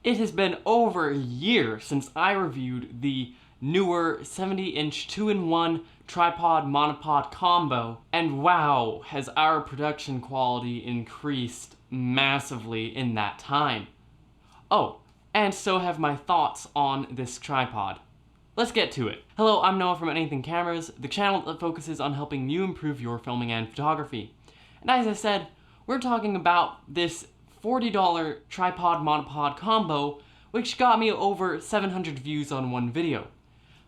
It has been over a year since I reviewed the Neewer 70-inch 2-in-1 tripod monopod combo, and wow, has our production quality increased massively in that time. Oh, and so have my thoughts on this tripod. Let's get to it. Hello, I'm Noah from Anything Cameras, the channel that focuses on helping you improve your filming and photography. And as I said, we're talking about this $40 tripod monopod combo, which got me over 700 views on one video.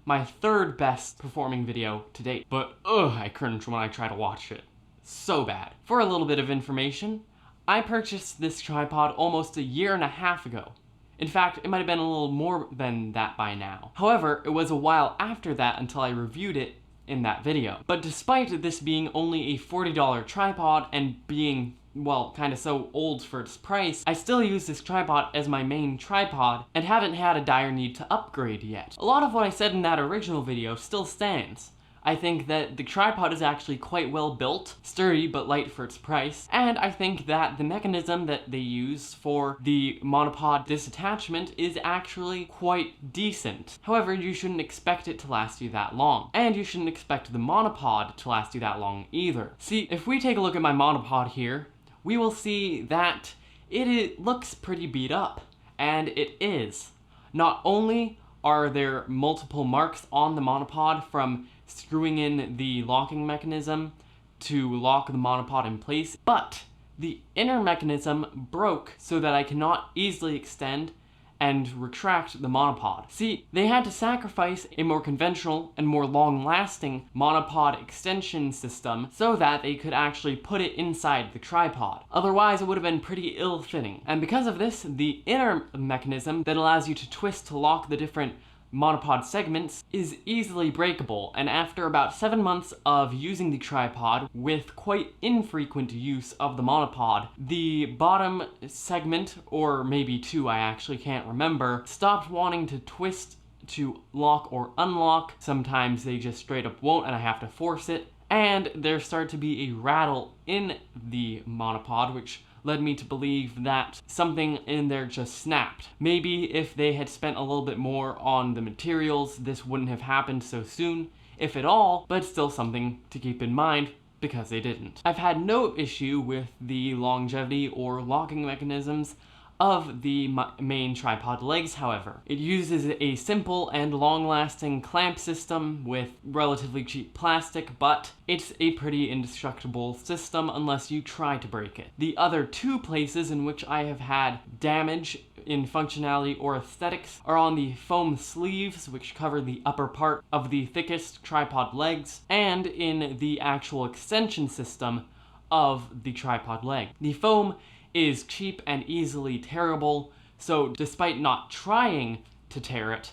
My third best performing video to date. But I cringe when I try to watch it. So bad. For a little bit of information, I purchased this tripod almost a year and a half ago. In fact, it might have been a little more than that by now. However, it was a while after that until I reviewed it in that video. But despite this being only a $40 tripod and being, well, kinda so old for its price, I still use this tripod as my main tripod and haven't had a dire need to upgrade yet. A lot of what I said in that original video still stands. I think that the tripod is actually quite well built, sturdy but light for its price, and I think that the mechanism that they use for the monopod disattachment is actually quite decent. However, you shouldn't expect it to last you that long, and you shouldn't expect the monopod to last you that long either. See, if we take a look at my monopod here, we will see that it looks pretty beat up, and it is. Not only are there multiple marks on the monopod from screwing in the locking mechanism to lock the monopod in place, but the inner mechanism broke so that I cannot easily extend and retract the monopod. See, they had to sacrifice a more conventional and more long-lasting monopod extension system so that they could actually put it inside the tripod. Otherwise, it would have been pretty ill-fitting. And because of this, the inner mechanism that allows you to twist to lock the different monopod segments is easily breakable, and after about 7 months of using the tripod with quite infrequent use of the monopod, the bottom segment, or maybe two, I actually can't remember, stopped wanting to twist to lock or unlock. Sometimes they just straight up won't and I have to force it, and there started to be a rattle in the monopod, which led me to believe that something in there just snapped. Maybe if they had spent a little bit more on the materials, this wouldn't have happened so soon, if at all, but still something to keep in mind because they didn't. I've had no issue with the longevity or locking mechanisms of the main tripod legs, however. It uses a simple and long-lasting clamp system with relatively cheap plastic, but it's a pretty indestructible system unless you try to break it. The other two places in which I have had damage in functionality or aesthetics are on the foam sleeves, which cover the upper part of the thickest tripod legs, and in the actual extension system of the tripod leg. The foam is cheap and easily tearable, so despite not trying to tear it,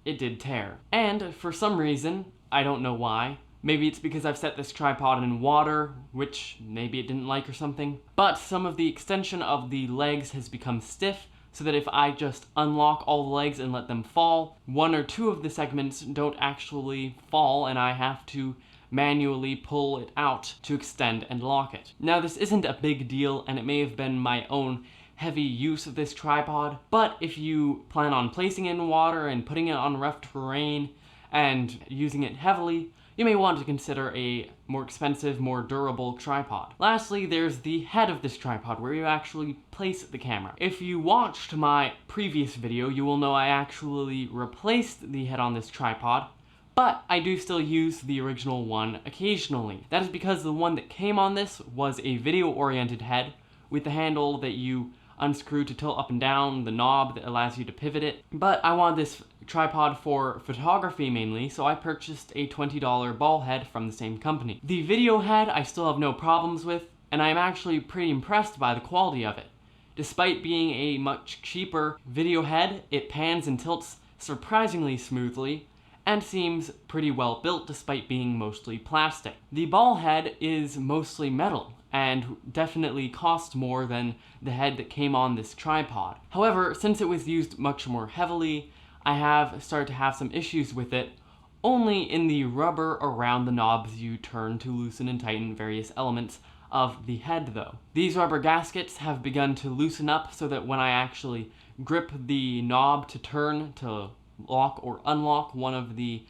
it did tear. And for some reason, I don't know why, maybe it's because I've set this tripod in water, which maybe it didn't like or something, but some of the extension of the legs has become stiff, so that if I just unlock all the legs and let them fall, one or two of the segments don't actually fall and I have to manually pull it out to extend and lock it. Now, this isn't a big deal, and it may have been my own heavy use of this tripod, but if you plan on placing it in water and putting it on rough terrain and using it heavily, you may want to consider a more expensive, more durable tripod. Lastly, there's the head of this tripod, where you actually place the camera. If you watched my previous video, you will know I actually replaced the head on this tripod, but I do still use the original one occasionally. That is because the one that came on this was a video-oriented head with the handle that you unscrew to tilt up and down, the knob that allows you to pivot it. But I wanted this tripod for photography mainly, so I purchased a $20 ball head from the same company. The video head I still have no problems with, and I'm actually pretty impressed by the quality of it. Despite being a much cheaper video head, it pans and tilts surprisingly smoothly, and seems pretty well built despite being mostly plastic. The ball head is mostly metal, and definitely cost more than the head that came on this tripod. However, since it was used much more heavily, I have started to have some issues with it, only in the rubber around the knobs you turn to loosen and tighten various elements of the head though. These rubber gaskets have begun to loosen up so that when I actually grip the knob to turn to lock or unlock one of the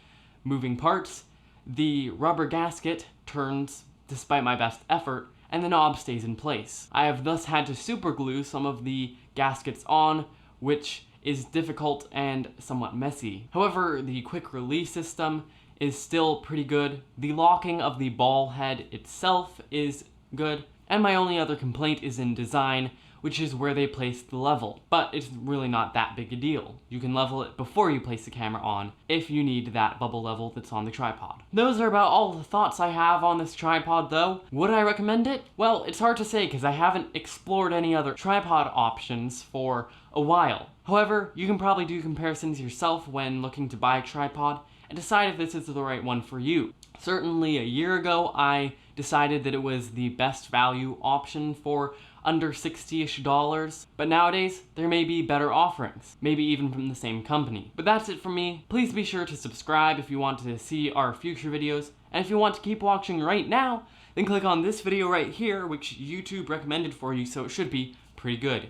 moving parts, the rubber gasket turns despite my best effort, and the knob stays in place. I have thus had to super glue some of the gaskets on, which is difficult and somewhat messy. However, the quick release system is still pretty good. The locking of the ball head itself is good, and my only other complaint is in design, which is where they place the level. But it's really not that big a deal. You can level it before you place the camera on if you need that bubble level that's on the tripod. Those are about all the thoughts I have on this tripod though. Would I recommend it? Well, it's hard to say because I haven't explored any other tripod options for a while. However, you can probably do comparisons yourself when looking to buy a tripod and decide if this is the right one for you. Certainly a year ago, I decided that it was the best value option for under $60-ish, but nowadays there may be better offerings, maybe even from the same company. But that's it from me. Please be sure to subscribe if you want to see our future videos, and if you want to keep watching right now, then click on this video right here, which YouTube recommended for you, so it should be pretty good.